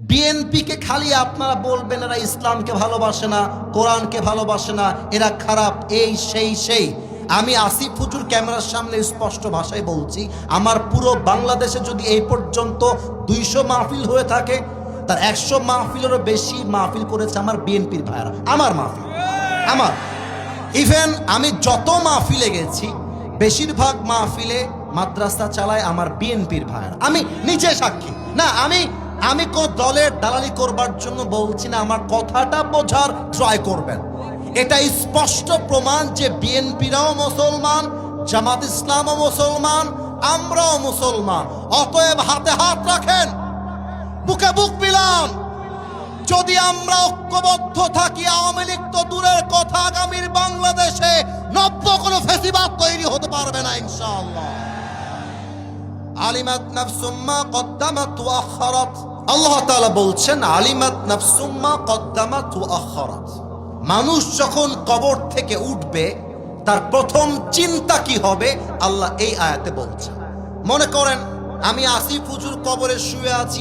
বিএনপিকে খালি আপনারা বলবেন এরা ইসলামকে ভালোবাসে না, কোরআনকে ভালোবাসে না, এরা খারাপ, এই সেই। আমি আসিফ হুজুর ক্যামেরার সামনে স্পষ্ট ভাষায় বলছি, আমার পুরো বাংলাদেশে যদি এই পর্যন্ত 200 মাহফিল হয়ে থাকে, তার 100 মাহফিলেরও বেশি মাহফিল করেছে আমার বিএনপির ভাইরা। আমার মাহফিল, আমার ইভেন আমি যত মাহফিলে গেছি বেশিরভাগ মাহফিলে মাদ্রাসা চালায় আমার বিএনপির ভাইরা। আমি নিজে সাক্ষী। না, আমি কোন দলের দালালি করবার জন্য বলছি না, আমার কথাটা বোঝার ট্রাই করবেন। এটা স্পষ্ট প্রমাণ যে বিএনপিরাও মুসলমান, জামাত ইসলামও মুসলমান, আমরাও মুসলমান। অতএব হাতে হাত রাখেন, বুকে বুক মিলান। যদি আমরা ঐক্যবদ্ধ থাকি, আওয়ামী লীগ তো দূরের কথা, আগামীর বাংলাদেশে নব্য কোনো ফেসিবাদ তৈরি হতে পারবে না ইনশাআল্লাহ। আলিমাত নাফসুম মা কদ্দামাত ওয়া আখারাত। আল্লাহ তাআলা বলছেন আলিমাত নাফসুম মা কদ্দামাত ওয়া আখারাত। মানুষ যখন কবর থেকে উঠবে তার প্রথম চিন্তা কি হবে আল্লাহ এই আয়াতে বলছেন। মনে করেন আমি আসিফ হুজুর কবরে শুয়ে আছি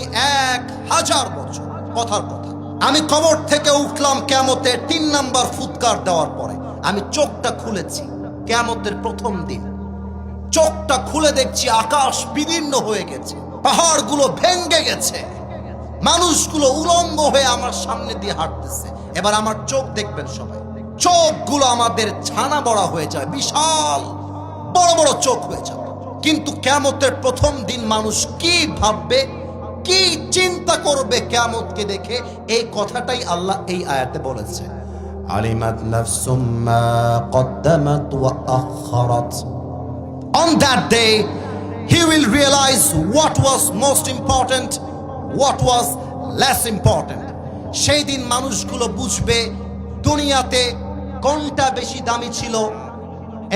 1000 বছর, কথার কথা। আমি কবর থেকে উঠলাম কিয়ামতের 3 নাম্বার ফুৎকার দেওয়ার পরে। আমি চোখটা খুলেছি কিয়ামতের প্রথম দিন। চোখটা খুলে দেখছি আকাশ বিদীর্ণ হয়ে গেছে, পাহাড়গুলো ভেঙে গেছে, মানুষগুলো উলঙ্গ হয়ে আমার সামনে দিয়ে হাঁটতেছে। এবার আমার চোখ দেখবেন সবাই, চোখগুলো আমাদের ছানা বড়া হয়ে যায়, বিশাল বড় বড় চোখ হয়ে যাবে। কিন্তু কিয়ামতের প্রথম দিন মানুষ কি ভাববে, কি চিন্তা করবে কিয়ামতকে দেখে, এই কথাটাই আল্লাহ এই আয়াতে বলেছে, আলিমাত নাফসুম মা কদ্দামাত ওয়া আখারাত। On that day he will realize what was most important, what was less important. সেই দিন মানুষগুলো বুঝবে দুনিয়াতে কোনটা বেশি দামি ছিল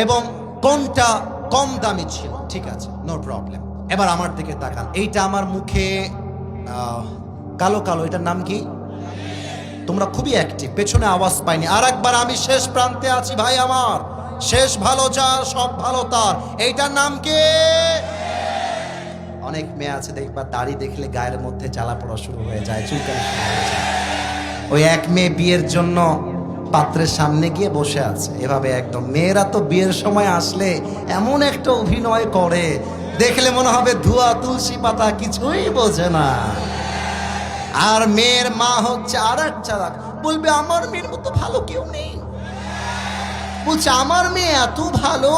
এবং কোনটা কম দামি ছিল। ঠিক আছে, নো প্রবলেম। এবার আমার দিকে তাকান, এইটা আমার মুখে কালো কালো, এটার নাম কি? তোমরা খুবই অ্যাক্টিভ, পেছনে আওয়াজ পাইনি। আর একবার, আমি শেষ প্রান্তে আছি ভাই আমার, শেষ ভালো যার সব ভালো তার, এইটার নাম কি? অনেক মেয়ে আছে দেখবা দাড়ি দেখলে গায়ের মধ্যে জ্বালা পড়া শুরু হয়ে যায়, চুলকানি শুরু হয়ে যায়। ওই এক মেয়ে বিয়ের জন্য পাত্রের সামনে গিয়ে বসে আছে এভাবে একদম। মেয়েরা তো বিয়ের সময় আসলে এমন একটা অভিনয় করে, দেখলে মনে হবে ধোয়া তুলসী পাতা, কিছুই বোঝে না। আর মেয়ের মা হচ্ছে আর এক চালাক, বলবে আমার মেয়ের মতো ভালো কেউ নেই। বলছে আমার মেয়ে এত ভালো,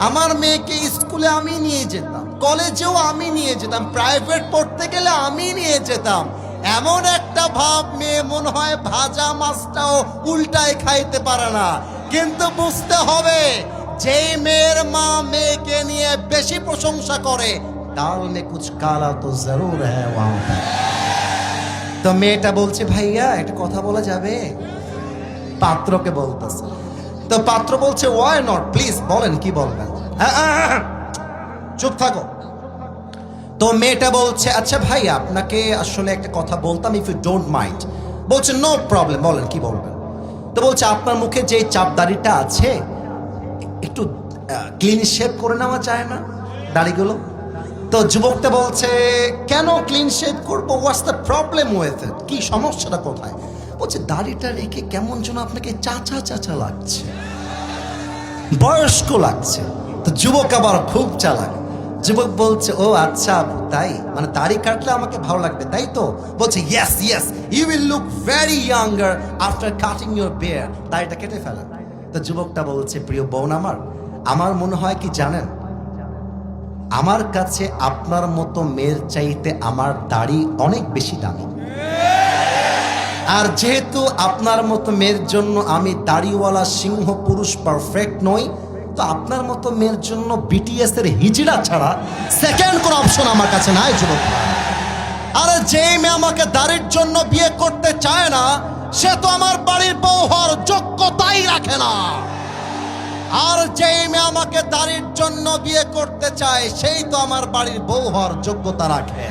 আমার মেয়েকে স্কুলে আমি নিয়ে যেতাম, কলেজেও আমি নিয়ে যেতাম, প্রাইভেট পড়তে গেলে আমি নিয়ে যেতাম। এমন একটা ভাব, মেয়ে মনে হয় ভাজা মাছটাও উল্টায় খাইতে পারে না। কিন্তু বুঝতে হবে, যেই মেয়ের মা মেয়েকে নিয়ে বেশি প্রশংসা করে, দাল মে কুছ কালা তো জরুর হ্যায় ওয়াও। তো মেয়েটা বলছে ভাইয়া একটা কথা বলা যাবে? পাত্রকে বলতেছে। তো পাত্র বলছে ওয়াই নট, প্লিজ বলেন, কি বলবেন? চুপ থাকো। তো মেয়েটা বলছে আচ্ছা ভাই আপনাকে আসলে একটা কথা বলতাম, ইফ ইউ ডোন্ট মাইন্ড। বলছে নো প্রবলেম, বলেন কি বলবেন। তো বলছে আপনার মুখে যে চাপ দাড়িটা আছে একটু ক্লিন শেভ করে নেওয়া যায় না দাড়িগুলো? তো যুবকটা বলছে কেন ক্লিন শেভ করবো, what's the problem with it, কি সমস্যাটা কোথায়? বলছে দাড়িটা রেখে কেমন যেন আপনাকে চাচা চাচা লাগছে, বয়স্ক লাগছে। তো যুবক আবার খুব চালাক, যুবক বলছে ও আচ্ছা তাই, মানে দাড়ি কাটলে আমাকে ভালো লাগবে তাই তো? বলছে yes yes, you will look very younger after cutting your beard, দাড়িটা কেটে ফেলা। তো যুবকটা বলছে প্রিয় বোন আমার মনে হয় কি জানেন, আমার কাছে আপনার মতো মেয়ের চাইতে আমার দাড়ি অনেক বেশি দামি। আর যেহেতু আপনার মতো মেয়ের জন্য আমি দাড়িওয়ালা সিংহ পুরুষ পারফেক্ট নই, তো আপনার মতো মেয়ের জন্য বিটিএস এর হিজড়া ছাড়া সেকেন্ড কোন অপশন আমার কাছে নাই যুবক। আর যে মেয়ে আমাকে দাড়ির জন্য বিয়ে করতে চায় না, সে তো আমার বাড়ির বউ হওয়ার যোগ্যতাই রাখে না। আর যে মেয়ে আমাকে দাড়ির জন্য বিয়ে করতে চায়, সেই তো আমার বাড়ির বউ হওয়ার যোগ্যতা রাখে।